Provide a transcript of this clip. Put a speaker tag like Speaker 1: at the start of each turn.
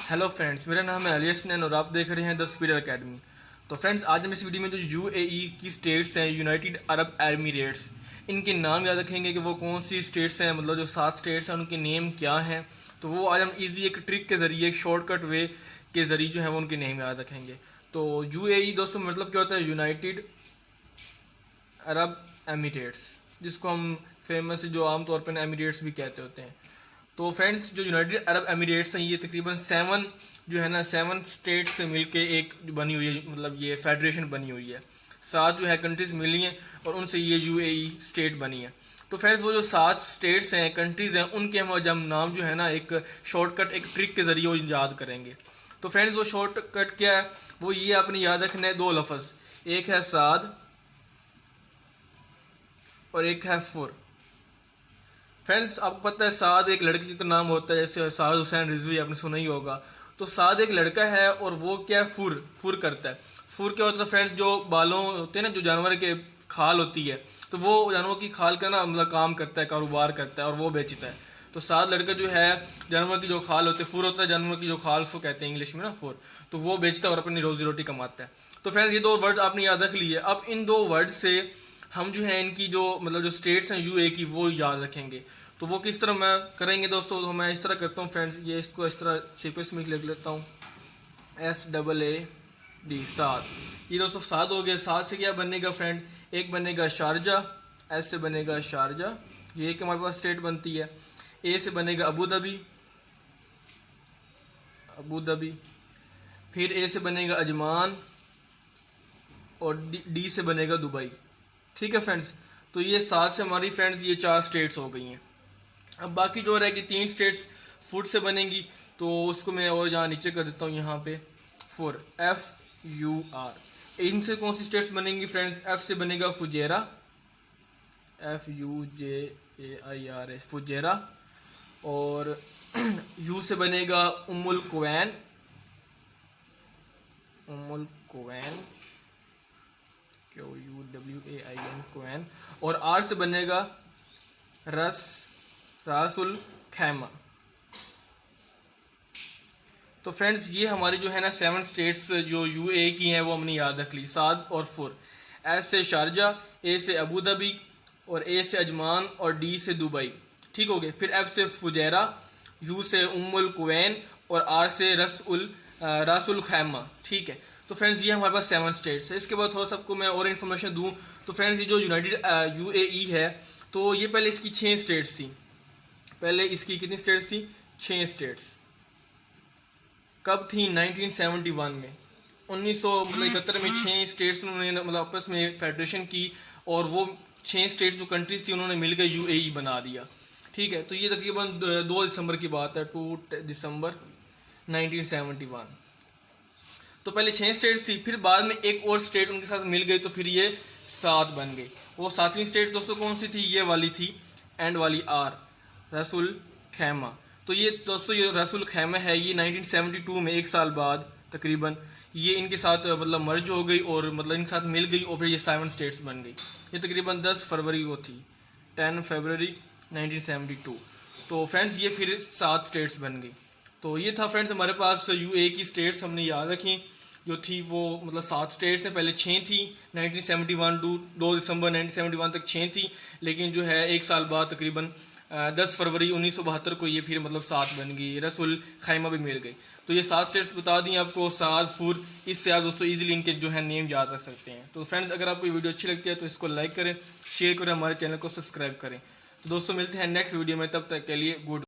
Speaker 1: Hello friends, मेरा नाम है अलियस नैन और आप देख रहे हैं द स्पीडर अकेडमी। तो फ्रेंड्स, आज हम इस वीडियो में जो यूएई की स्टेट्स हैं, यूनाइटेड अरब एमिरेट्स, इनके नाम याद रखेंगे कि वो कौन सी स्टेट्स हैं, मतलब जो 7 स्टेट्स हैं उनके नेम क्या हैं। तो वो आज हम इजी एक ट्रिक के ज़रिए, एक शॉर्टकट वे के ज़रिए जो है वो उनके नेम याद रखेंगे। तो यूएई दोस्तों मतलब क्या होता है? यूनाइटेड अरब एमिरेट्स, जिसको हम फेमस जो आमतौर पर एमिरेट्स भी कहते होते हैं। तो फ्रेंड्स, जो यूनाइटेड अरब एमिरेट्स हैं ये तकरीबन 7 जो है ना 7 स्टेट से मिलके एक बनी हुई है, मतलब ये फेडरेशन बनी हुई है। 7 जो है कंट्रीज मिली हैं और उनसे ये यूएई स्टेट बनी है। तो फ्रेंड्स, वो जो 7 स्टेट्स हैं, कंट्रीज हैं, उनके हम नाम जो है ना एक शॉर्टकट, एक ट्रिक के ज़रिए वो याद करेंगे। तो फ्रेंड्स, वो शॉर्टकट क्या है? वो ये आपने याद रखना है 2 लफ्ज़, एक है साद और एक है फुर। फ्रेंड्स, आपको पता है साद एक लड़के का नाम होता है, जैसे साद हुसैन रिजवी आपने सुना ही होगा। तो साद एक लड़का है और वो क्या है? फुर फुर करता है। फुर क्या होता है फ्रेंड्स? जो बालों होते हैं ना, जो जानवर के खाल होती है, तो वो जानवरों की खाल का ना मतलब काम करता है, कारोबार करता है और वो बेचता है। तो साद लड़का जो है, जानवर की जो खाल होती है, फुर होता है जानवर की जो खाल, उसको कहते हैं इंग्लिश में ना फुर। तो वो बेचता है और अपनी रोजी रोटी कमाता है। तो फ्रेंड्स, ये 2 वर्ड आपने याद रख लिए। अब इन 2 वर्ड से हम जो है इनकी जो मतलब जो स्टेट्स हैं यूए की, वो याद रखेंगे। तो वो किस तरह मैं करेंगे दोस्तों? तो मैं इस तरह करता हूँ फ्रेंड्स, ये इसको इस तरह सीक्वेंस में लिख लेता हूँ, SAAD, सात। ये दोस्तों 7 हो गया। 7 से क्या बनेगा फ्रेंड? एक बनेगा शारजा, एस से बनेगा शारजा, ये एक हमारे पास स्टेट बनती है। ए से बनेगा अबू धाबी, अबू धाबी। फिर ए से बनेगा अजमान और डी से बनेगा दुबई। ठीक है फ्रेंड्स, तो ये 7 से हमारी फ्रेंड्स ये 4 स्टेट्स हो गई हैं। अब बाकी जो रहेगी 3 स्टेट्स फुट से बनेंगी, तो उसको मैं और यहाँ नीचे कर देता हूँ, यहाँ पे फुर, FUR। इनसे कौन सी स्टेट्स बनेंगी फ्रेंड्स? एफ से बनेगा फुजेरा, FUJAIRA, फुजेरा। और यू से बनेगा उम्मुल कुवैन, उम्मुल कुवैन, QUWAIN, कुवैन। और आर से बनेगा रासुल खैमा। तो फ्रेंड्स, ये हमारी जो है ना 7 स्टेट्स जो यूए की हैं वो हमने याद रख ली, साद और फुर। एस से शारजा, ए से अबू धाबी और ए से अजमान और डी से दुबई। ठीक हो गए। फिर एफ से फुजैरा, यू से उम्मुल कुवैन और आर से रासुल खैमा। ठीक है। तो फ्रेंड्स, ये हमारे पास 7 स्टेट्स है। इसके बाद थोड़ा सबको मैं और इन्फॉर्मेशन दूं तो फ्रेंड्स, ये जो यूनाइटेड यूएई है, तो ये पहले इसकी 6 स्टेट्स थी। पहले इसकी कितनी स्टेट्स थी? 6 स्टेट्स। कब थी? 1971 में, 1971 में 6 स्टेट्स उन्होंने मतलब आपस में फेडरेशन की और वो 6 स्टेट्स जो कंट्रीज थी उन्होंने मिलकर यूएई बना दिया। ठीक है। तो ये तकरीबन 2 दिसंबर की बात है, 2 दिसंबर 1971। तो पहले 6 स्टेट्स थी, फिर बाद में एक और स्टेट उनके साथ मिल गई, तो फिर ये 7 बन गई। वो 7वीं स्टेट दोस्तों कौन सी थी? ये वाली थी, एंड वाली आर, रसूल खैमा। तो ये दोस्तों, ये रसूल खैमा है, ये 1972 में, 1 साल बाद तकरीबन, ये इनके साथ मतलब मर्ज हो गई और मतलब इनके साथ मिल गई और फिर ये 7 स्टेट्स बन गई। ये तकरीबन 10 फरवरी को थी, 10 फरवरी 1972। तो फ्रेंड्स, ये फिर 7 स्टेट्स बन गई। तो ये था फ्रेंड्स हमारे पास यूए की स्टेट्स हमने याद रखी जो थी। वो मतलब 7 स्टेट्स ने, पहले 6 थी, 1971 टू 2 दिसंबर 1971 तक 6 थी, लेकिन जो है 1 साल बाद तकरीबन 10 फरवरी 1972 को ये फिर मतलब 7 बन गई, रसूल खैमा भी मिल गई। तो ये 7 स्टेट्स बता दी आपको, साद फुर। इससे आप दोस्तों इजीली इनके जो है नेम याद रख सकते हैं। तो फ्रेंड्स, अगर आपको ये वीडियो अच्छी लगती है तो इसको लाइक करें, शेयर करें, हमारे चैनल को सब्सक्राइब करें। तो दोस्तों, मिलते हैं नेक्स्ट वीडियो में, तब तक के लिए गुड।